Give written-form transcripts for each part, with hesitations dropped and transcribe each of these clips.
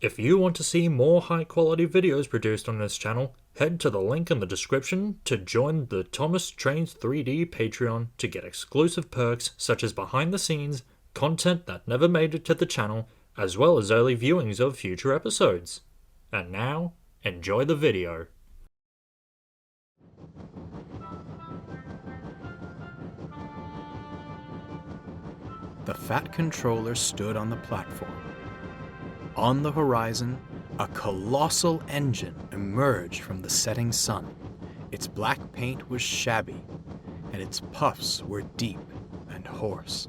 If you want to see more high-quality videos produced on this channel, head to the link in the description to join the Thomas Trains 3D Patreon to get exclusive perks such as behind-the-scenes, content that never made it to the channel, as well as early viewings of future episodes. And now, enjoy the video. The Fat Controller stood on the platform. On the horizon, a colossal engine emerged from the setting sun. Its black paint was shabby, and its puffs were deep and hoarse.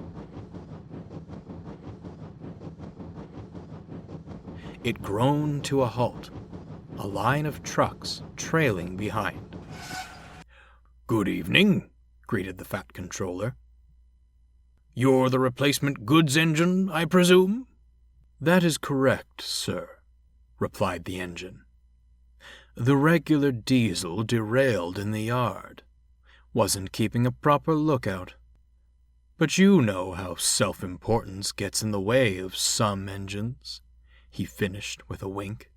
It groaned to a halt, a line of trucks trailing behind. "Good evening," greeted the Fat Controller. "You're the replacement goods engine, I presume?" "That is correct, sir," replied the engine. "The regular diesel derailed in the yard. Wasn't keeping a proper lookout. But you know how self-importance gets in the way of some engines," he finished with a wink.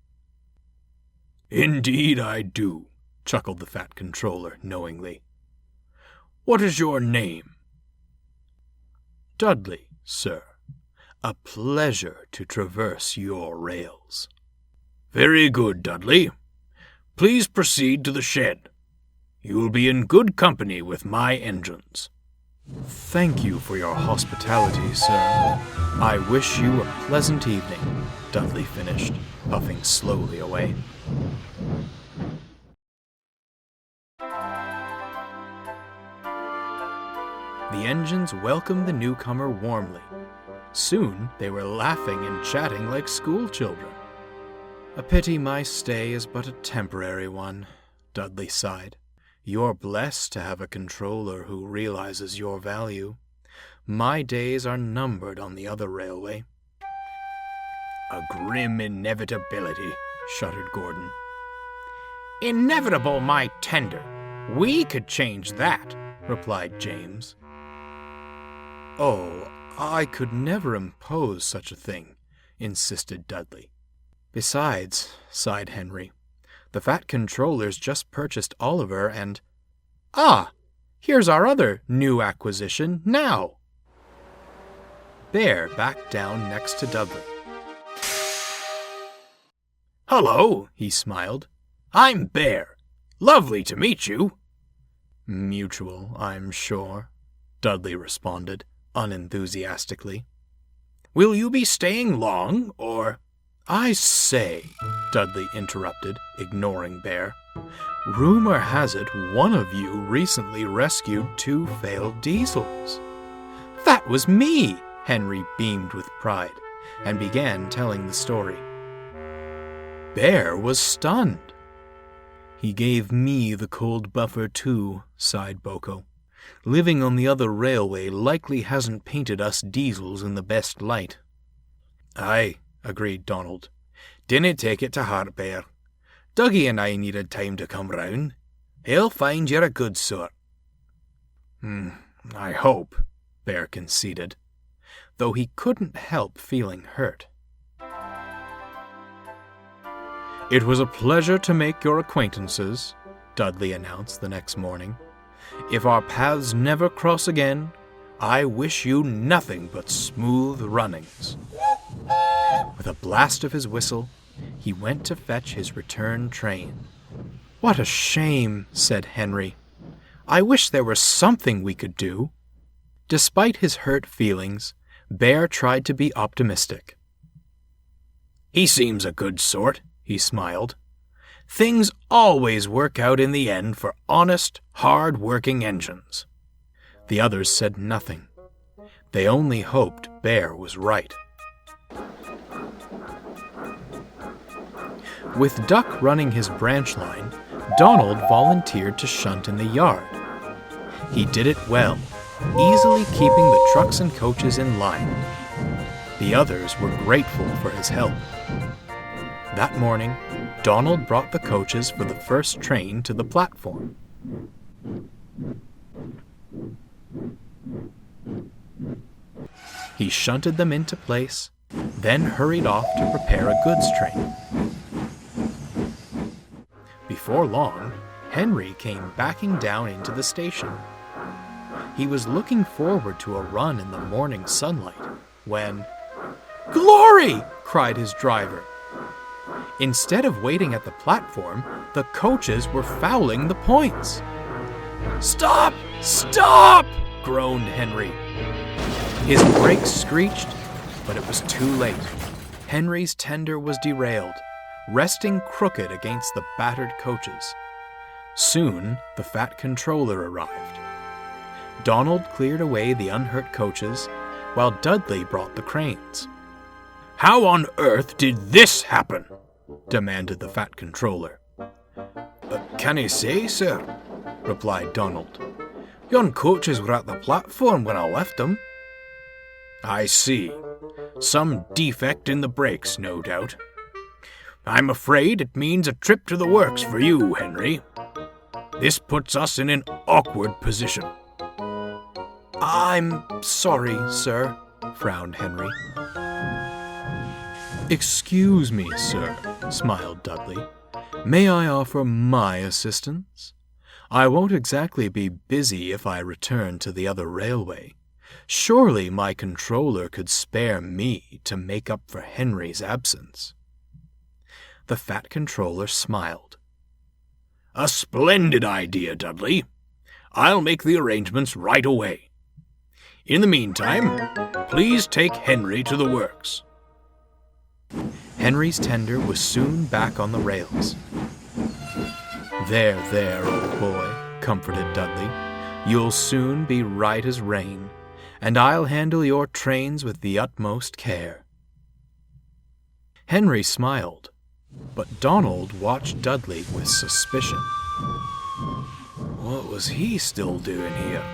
"Indeed I do," chuckled the Fat Controller knowingly. "What is your name?" "Dudley, sir. A pleasure to traverse your rails." "Very good, Dudley. Please proceed to the shed. You'll be in good company with my engines." "Thank you for your hospitality, sir. I wish you a pleasant evening," Dudley finished, puffing slowly away. The engines welcomed the newcomer warmly. Soon they were laughing and chatting like schoolchildren. "A pity my stay is but a temporary one," Dudley sighed. "You're blessed to have a controller who realizes your value. My days are numbered on the other railway." "A grim inevitability," shuddered Gordon. "Inevitable, my tender. We could change that," replied James. "Oh, I could never impose such a thing," insisted Dudley. "Besides," sighed Henry, "the Fat Controller's just purchased Oliver and— Ah! Here's our other new acquisition now!" Bear backed down next to Dudley. "Hello," he smiled. "I'm Bear. Lovely to meet you." "Mutual, I'm sure," Dudley responded unenthusiastically. "Will you be staying long, or—" "I say," Dudley interrupted, ignoring Bear. "Rumor has it one of you recently rescued 2 failed diesels." "That was me!" Henry beamed with pride, and began telling the story. Bear was stunned. "He gave me the cold buffer too," sighed Boko. "Living on the other railway likely hasn't painted us diesels in the best light." "Aye," agreed Donald. "Dinna take it to heart, Bear. Dougie and I needed time to come round. He'll find you're a good sort." "I hope," Bear conceded, though he couldn't help feeling hurt. "It was a pleasure to make your acquaintances," Dudley announced the next morning. "If our paths never cross again, I wish you nothing but smooth runnings." With a blast of his whistle, he went to fetch his return train. "What a shame," said Henry. "I wish there were something we could do." Despite his hurt feelings, Bear tried to be optimistic. "He seems a good sort," he smiled. "Things always work out in the end for honest, hard-working engines." The others said nothing. They only hoped Bear was right. With Duck running his branch line, Donald volunteered to shunt in the yard. He did it well, easily keeping the trucks and coaches in line. The others were grateful for his help. That morning, Donald brought the coaches for the first train to the platform. He shunted them into place, then hurried off to prepare a goods train. Before long, Henry came backing down into the station. He was looking forward to a run in the morning sunlight when, "Glory!" cried his driver. Instead of waiting at the platform, the coaches were fouling the points. "Stop! Stop!" groaned Henry. His brakes screeched, but it was too late. Henry's tender was derailed, resting crooked against the battered coaches. Soon, the fat controller arrived. Donald cleared away the unhurt coaches, while Dudley brought the cranes. "How on earth did this happen?" demanded the fat controller. "Can I say, sir?" replied Donald. "Yon coaches were at the platform when I left them." "I see. Some defect in the brakes, no doubt. I'm afraid it means a trip to the works for you, Henry. This puts us in an awkward position." "I'm sorry, sir," frowned Henry. "Excuse me, sir," smiled Dudley. "May I offer my assistance? I won't exactly be busy if I return to the other railway. Surely my controller could spare me to make up for Henry's absence." The fat controller smiled. "A splendid idea, Dudley. I'll make the arrangements right away. In the meantime, please take Henry to the works." Henry's tender was soon back on the rails. There, old boy," comforted Dudley. "You'll soon be right as rain, and I'll handle your trains with the utmost care." Henry smiled, but Donald watched Dudley with suspicion. What was he still doing here?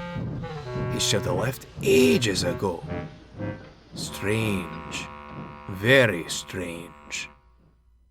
He should have left ages ago. Strange. Very strange.